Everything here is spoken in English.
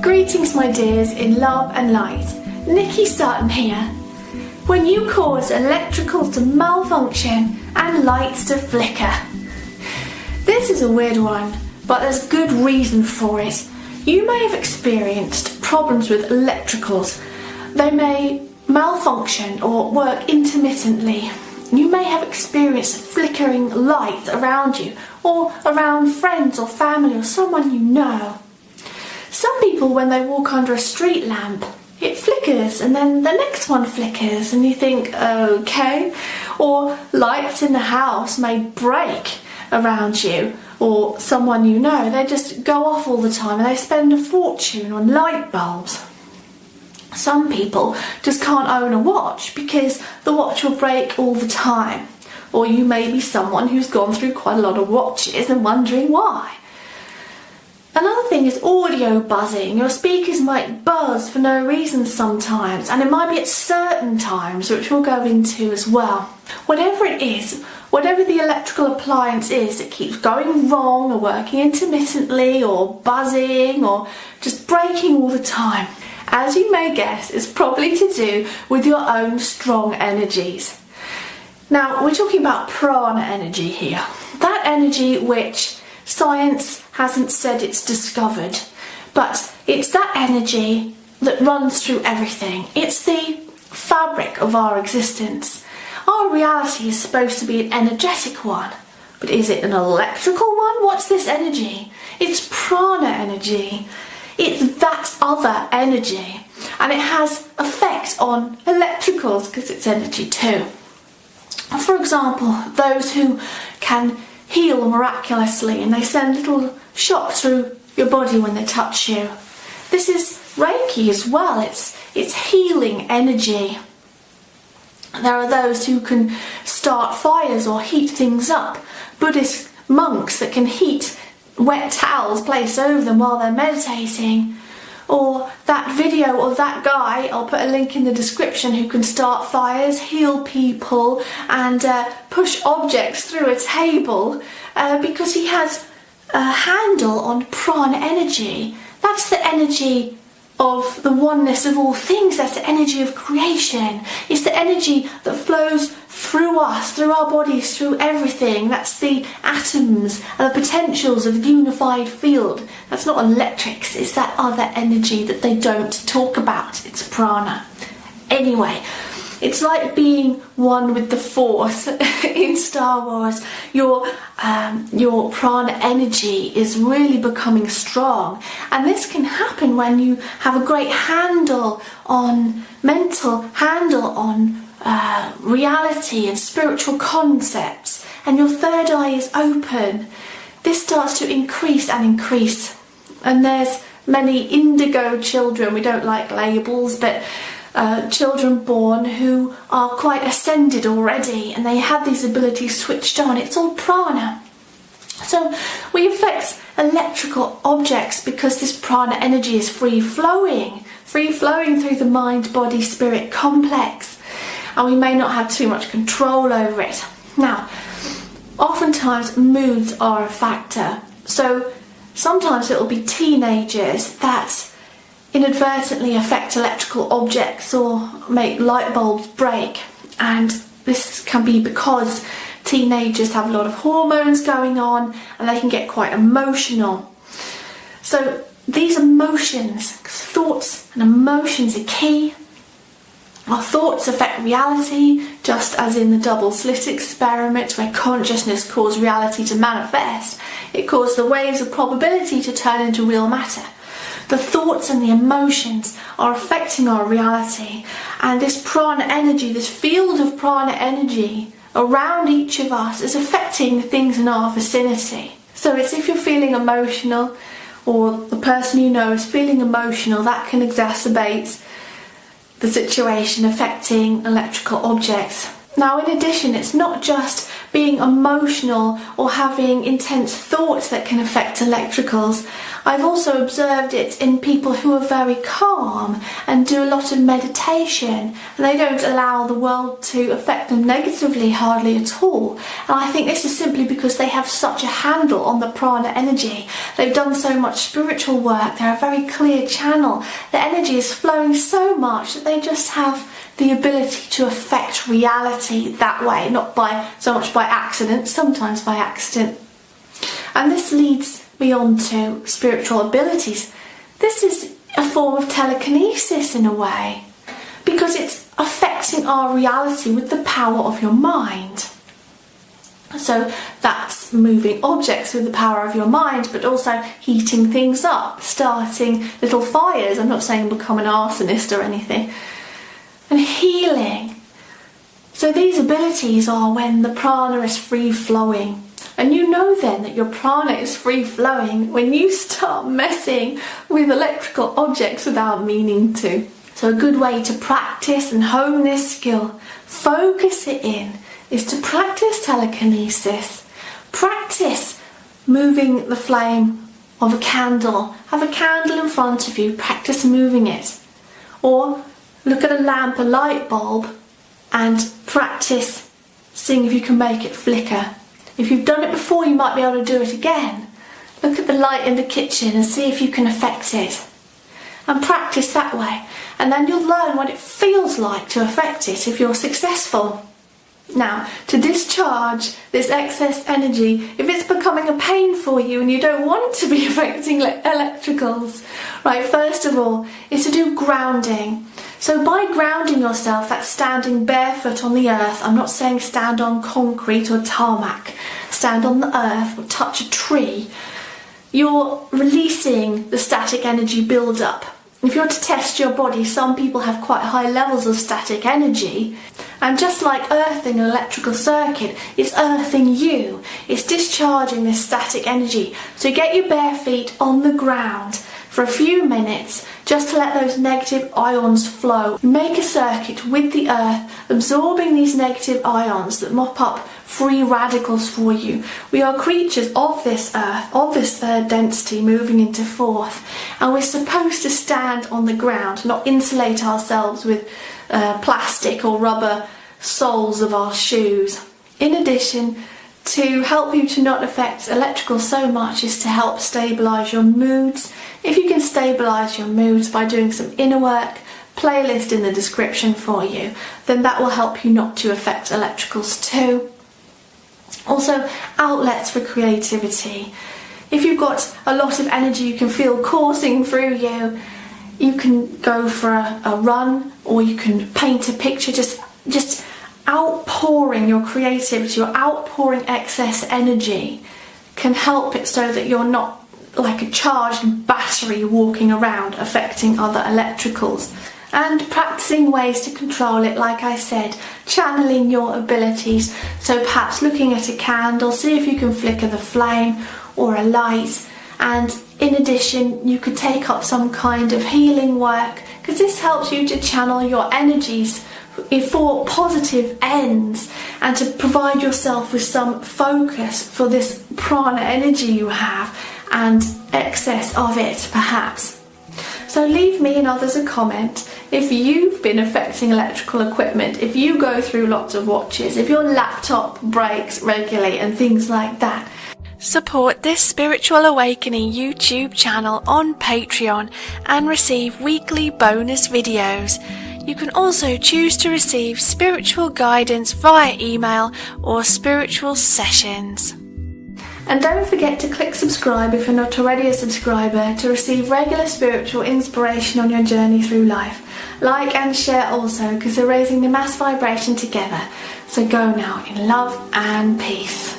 Greetings my dears in love and light, Nikki Sutton here. When you cause electricals to malfunction and lights to flicker. This is a weird one, but there's good reason for it. You may have experienced problems with electricals. They may malfunction or work intermittently. You may have experienced flickering lights around you or around friends or family or someone you know. Some people, when they walk under a street lamp, it flickers and then the next one flickers and you think, okay. Or lights in the house may break around you or someone you know. They just go off all the time and they spend a fortune on light bulbs. Some people just can't own a watch because the watch will break all the time. Or you may be someone who's gone through quite a lot of watches and wondering why. Another thing is audio buzzing. Your speakers might buzz for no reason sometimes, and it might be at certain times, which we'll go into as well. Whatever it is, whatever the electrical appliance is that keeps going wrong or working intermittently or buzzing or just breaking all the time, as you may guess, is probably to do with your own strong energies. Now, we're talking about prana energy here. That energy which science hasn't said it's discovered, but it's that energy that runs through everything. It's the fabric of our existence. Our reality is supposed to be an energetic one, but is it an electrical one? What's this energy? It's prana energy. It's that other energy, and it has effect on electricals because it's energy too. For example, those who can heal miraculously and they send little shocks through your body when they touch you. This is Reiki as well. It's healing energy. There are those who can start fires or heat things up. Buddhist monks that can heat wet towels placed over them while they're meditating. Or that video of that guy, I'll put a link in the description, who can start fires, heal people and push objects through a table because he has a handle on prana energy. That's the energy of the oneness of all things. That's the energy of creation. It's the energy that flows through us, through our bodies, through everything. That's the atoms and the potentials of the unified field. That's not electrics, it's that other energy that they don't talk about. It's prana. Anyway, it's like being one with the Force in Star Wars. Your prana energy is really becoming strong, and this can happen when you have a great mental handle on reality and spiritual concepts, and your third eye is open. This starts to increase and increase, and there's many indigo children, we don't like labels, but children born who are quite ascended already and they have these abilities switched on. It's all prana. So we affect electrical objects because this prana energy is free flowing through the mind, body, spirit complex, and we may not have too much control over it. Now, oftentimes moods are a factor. So sometimes it will be teenagers that inadvertently affect electrical objects or make light bulbs break, and this can be because teenagers have a lot of hormones going on and they can get quite emotional. So these emotions, thoughts and emotions are key. Our thoughts affect reality, just as in the double slit experiment where consciousness caused reality to manifest. It caused the waves of probability to turn into real matter. The thoughts and the emotions are affecting our reality, and this prana energy, this field of prana energy around each of us is affecting the things in our vicinity. So it's if you're feeling emotional or the person you know is feeling emotional, that can exacerbate the situation affecting electrical objects. Now, in addition, it's not just being emotional or having intense thoughts that can affect electricals. I've also observed it in people who are very calm and do a lot of meditation, and they don't allow the world to affect them negatively hardly at all. And I think this is simply because they have such a handle on the prana energy. They've done so much spiritual work, they're a very clear channel. The energy is flowing so much that they just have the ability to affect reality that way, not by so much by accident, sometimes by accident. And this leads me on to spiritual abilities. This is a form of telekinesis in a way, because it's affecting our reality with the power of your mind. So that's moving objects with the power of your mind, but also heating things up, starting little fires. I'm not saying become an arsonist or anything. And healing. So these abilities are when the prana is free flowing. And you know then that your prana is free flowing when you start messing with electrical objects without meaning to. So a good way to practice and hone this skill, focus it in, is to practice telekinesis. Practice moving the flame of a candle. Have a candle in front of you, practice moving it. Or look at a lamp, a light bulb, and practice seeing if you can make it flicker. If you've done it before, you might be able to do it again. Look at the light in the kitchen and see if you can affect it. And practice that way. And then you'll learn what it feels like to affect it if you're successful. Now, to discharge this excess energy, if it's becoming a pain for you and you don't want to be affecting electricals, right, first of all, is to do grounding. So by grounding yourself, that's standing barefoot on the earth. I'm not saying stand on concrete or tarmac. Stand on the earth or touch a tree. You're releasing the static energy build-up. If you're to test your body, some people have quite high levels of static energy. And just like earthing an electrical circuit, it's earthing you. It's discharging this static energy. So get your bare feet on the ground for a few minutes, just to let those negative ions flow. Make a circuit with the earth, absorbing these negative ions that mop up free radicals for you. We are creatures of this earth, of this third density moving into fourth, and we're supposed to stand on the ground, not insulate ourselves with plastic or rubber soles of our shoes. In addition, to help you to not affect electrical so much is to help stabilise your moods. If you can stabilise your moods by doing some inner work, playlist in the description for you, then that will help you not to affect electricals too. Also, outlets for creativity. If you've got a lot of energy you can feel coursing through you, you can go for a run, or you can paint a picture, just outpouring your creativity or outpouring excess energy can help it so that you're not like a charged battery walking around affecting other electricals. And practicing ways to control it, like I said, channeling your abilities. So perhaps looking at a candle, see if you can flicker the flame or a light. And in addition, you could take up some kind of healing work, because this helps you to channel your energies for positive ends and to provide yourself with some focus for this prana energy you have and excess of it perhaps. So leave me and others a comment if you've been affecting electrical equipment, if you go through lots of watches, if your laptop breaks regularly and things like that. Support this Spiritual Awakening YouTube channel on Patreon and receive weekly bonus videos. You can also choose to receive spiritual guidance via email or spiritual sessions. And don't forget to click subscribe if you're not already a subscriber to receive regular spiritual inspiration on your journey through life. Like and share also, because we're raising the mass vibration together. So go now in love and peace.